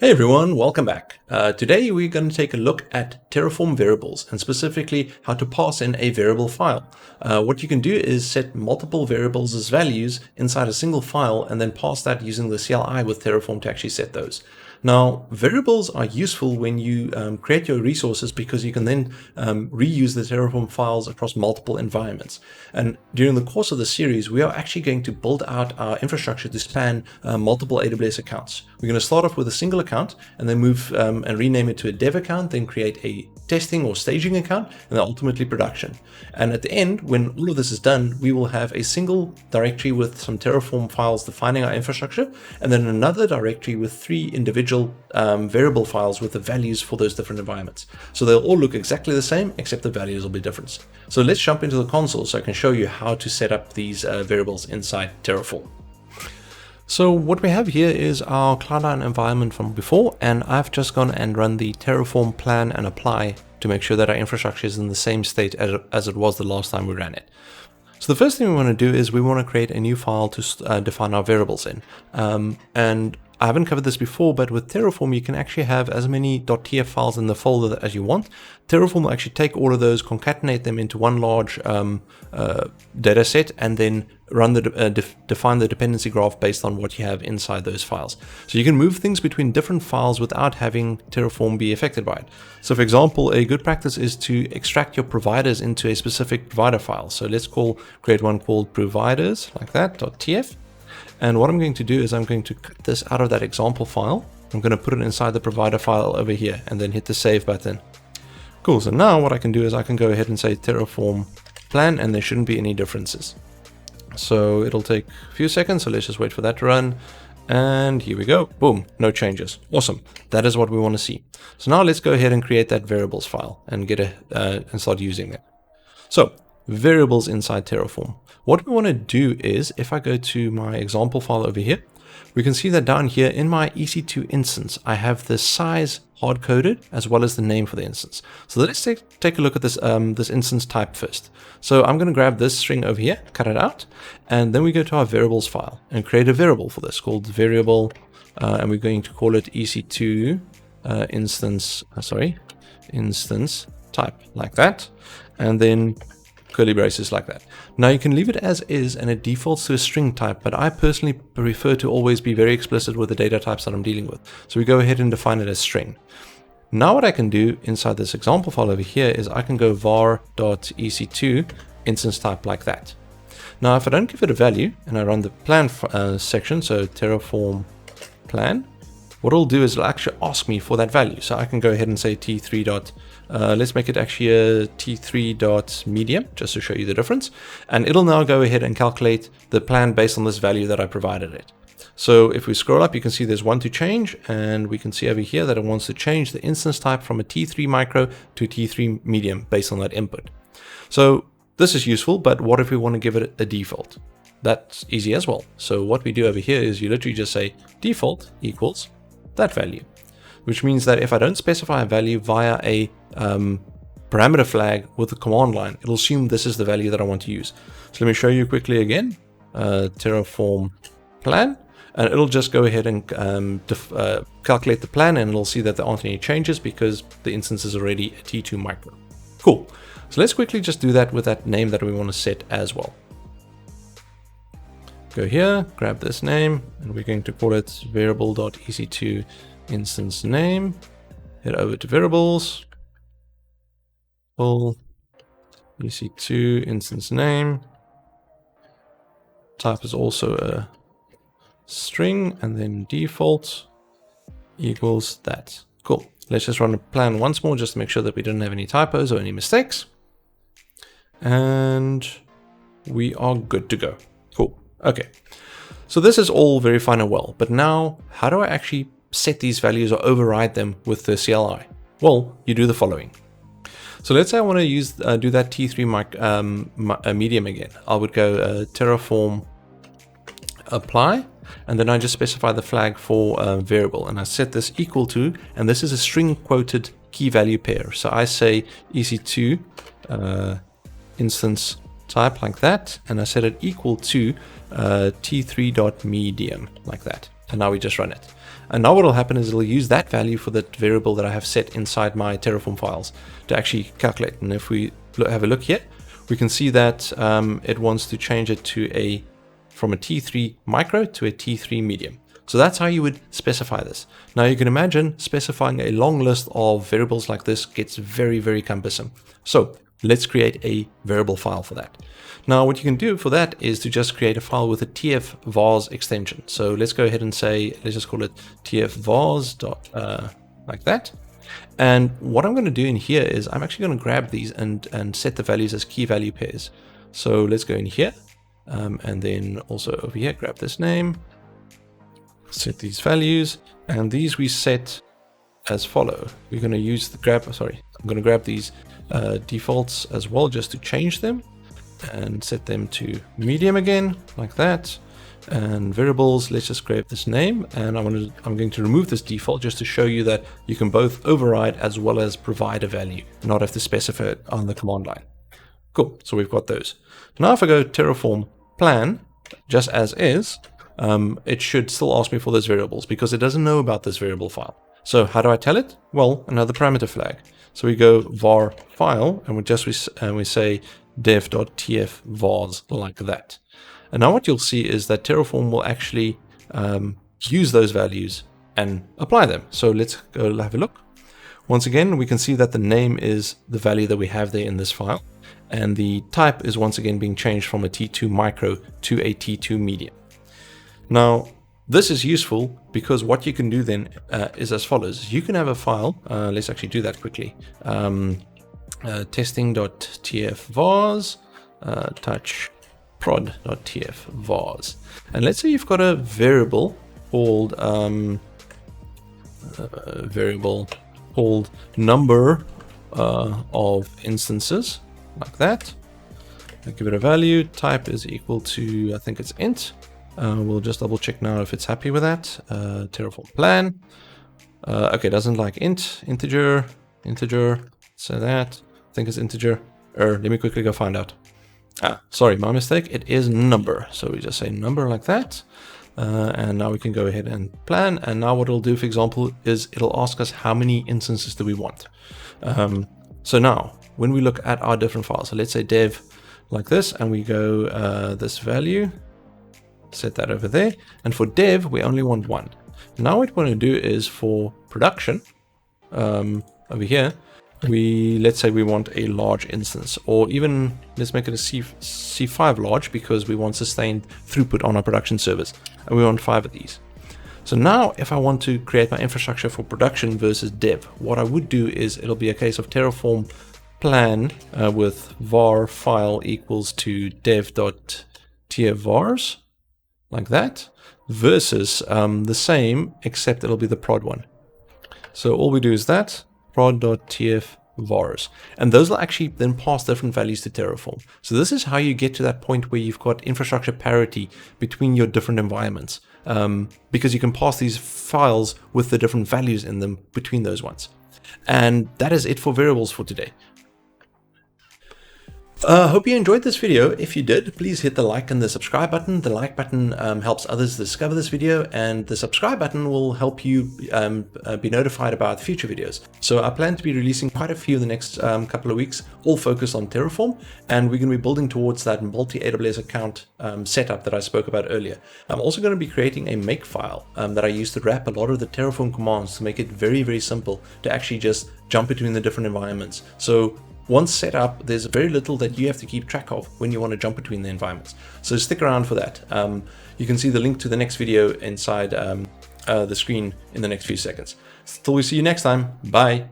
Hey everyone, welcome back. Today we're going to take a look at Terraform variables and specifically how to pass in a variable file. What you can do is set multiple variables as values inside a single file and then pass that using the CLI with Terraform to actually set those. Now, variables are useful when you create your resources because you can then reuse the Terraform files across multiple environments. And during the course of the series, we are actually going to build out our infrastructure to span multiple AWS accounts. We're going to start off with a single account and then move and rename it to a dev account, then create a testing or staging account, and then ultimately production. And at the end, when all of this is done, we will have a single directory with some Terraform files defining our infrastructure, and then another directory with 3 individual variable files with the values for those different environments. So they'll all look exactly the same, except the values will be different. So let's jump into the console so I can show you how to set up these variables inside Terraform. So what we have here is our Cloud9 environment from before, and I've just gone and run the Terraform plan and apply to make sure that our infrastructure is in the same state as it was the last time we ran it. So the first thing we want to do is we want to create a new file to define our variables in. And I haven't covered this before, but with Terraform, you can actually have as many .tf files in the folder as you want. Terraform will actually take all of those, concatenate them into one large data set, and then run define the dependency graph based on what you have inside those files. So you can move things between different files without having Terraform be affected by it. So for example, a good practice is to extract your providers into a specific provider file. So let's create one called providers, like that, .tf. And what I'm going to do is I'm going to cut this out of that example file. I'm going to put it inside the provider file over here and then hit the save button. Cool. So now what I can do is I can go ahead and say Terraform plan, and there shouldn't be any differences. So it'll take a few seconds. So let's just wait for that to run. And here we go. Boom. No changes. Awesome. That is what we want to see. So now let's go ahead and create that variables file and and start using it. So variables inside Terraform. What we want to do is, if I go to my example file over here, we can see that down here in my EC2 instance, I have the size hard-coded as well as the name for the instance. So let's take a look at this instance type first. So I'm going to grab this string over here, cut it out, and then we go to our variables file and create a variable for this called variable, and we're going to call it EC2 instance type, like that, and then curly braces like that. Now you can leave it as is and it defaults to a string type, but I personally prefer to always be very explicit with the data types that I'm dealing with. So we go ahead and define it as string. Now what I can do inside this example file over here is I can go var.ec2 instance type like that. Now if I don't give it a value and I run the plan section, so Terraform plan, what it'll do is it'll actually ask me for that value. So I can go ahead and say t3. Let's make it actually a t3.medium just to show you the difference. And it'll now go ahead and calculate the plan based on this value that I provided it. So if we scroll up, you can see there's one to change, and we can see over here that it wants to change the instance type from a t3 micro to t3 medium based on that input. So this is useful, but what if we want to give it a default? That's easy as well. So what we do over here is you literally just say default equals that value, which means that if I don't specify a value via a parameter flag with the command line, it'll assume this is the value that I want to use. So let me show you quickly again, Terraform plan, and it'll just go ahead and calculate the plan, and it'll see that there aren't any changes because the instance is already a T2 micro. Cool. So let's quickly just do that with that name that we want to set as well. Go here, grab this name, and we're going to call it variable.ec2 instance name. Head over to variables, pull ec2 instance name. Type is also a string, and then default equals that. Cool. Let's just run a plan once more just to make sure that we don't have any typos or any mistakes. And we are good to go. Cool. Okay, so this is all very fine and well, but now how do I actually set these values or override them with the CLI? Well, you do the following. So let's say I want to do that T3 medium again. I would go Terraform apply, and then I just specify the flag for variable, and I set this equal to, and this is a string quoted key value pair. So I say EC2 instance type like that, and I set it equal to t3.medium like that. And now we just run it. And now what will happen is it'll use that value for that variable that I have set inside my Terraform files to actually calculate. And if we have a look here, we can see that it wants to change it to from a T3 micro to a T3 medium. So that's how you would specify this. Now you can imagine specifying a long list of variables like this gets very, very cumbersome. So let's create a variable file for that. Now what you can do for that is to just create a file with a tf-vars extension. So let's go ahead and say, let's just call it tf-vars like that. And what I'm going to do in here is I'm actually going to grab these and set the values as key value pairs. So let's go in here and then also over here, grab this name, set these values, and these we set as follow. We're going to use the I'm going to grab these defaults as well just to change them and set them to medium again like that. And variables, let's just grab this name, and I'm going to remove this default just to show you that you can both override as well as provide a value, not have to specify it on the command line. Cool, so we've got those. Now if I go Terraform plan, just as is, it should still ask me for those variables because it doesn't know about this variable file. So how do I tell it? Well, another parameter flag. So we go var file, and we say dev.tf-vars like that. And now what you'll see is that Terraform will actually use those values and apply them. So let's go have a look. Once again, we can see that the name is the value that we have there in this file. And the type is once again being changed from a T2 micro to a T2 medium. Now, this is useful because what you can do then is as follows. You can have a file. Let's actually do that quickly. Testing.tf-vars touch prod.tf-vars, and let's say you've got a variable called number of instances like that. I'll give it a value. Type is equal to, I think it's int. We'll just double check now if it's happy with that. Terraform plan. Okay, doesn't like integer. So that I think it's integer. Let me quickly go find out. Sorry, my mistake. It is number. So we just say number like that. And now we can go ahead and plan. And now what it'll do, for example, is it'll ask us how many instances do we want. So now when we look at our different files, so let's say dev like this, and we go this value, set that over there. And for dev, we only want one. Now what we want to do is for production over here, let's say we want a large instance, or even let's make it a C5 large because we want sustained throughput on our production servers, and we want 5 of these. So now if I want to create my infrastructure for production versus dev, what I would do is it'll be a case of Terraform plan with var file equals to dev.tf-vars like that, versus the same, except it'll be the prod one. So all we do is that prod.tf-vars, and those will actually then pass different values to Terraform. So this is how you get to that point where you've got infrastructure parity between your different environments, because you can pass these files with the different values in them between those ones. And that is it for variables for today. Hope you enjoyed this video. If you did, please hit the like and the subscribe button. The like button helps others discover this video, and the subscribe button will help you be notified about future videos. So I plan to be releasing quite a few in the next couple of weeks, all focused on Terraform, and we're going to be building towards that multi-AWS account setup that I spoke about earlier. I'm also going to be creating a makefile that I use to wrap a lot of the Terraform commands to make it very, very simple to actually just jump between the different environments. So once set up, there's very little that you have to keep track of when you want to jump between the environments. So stick around for that. You can see the link to the next video inside the screen in the next few seconds. Till we see you next time. Bye.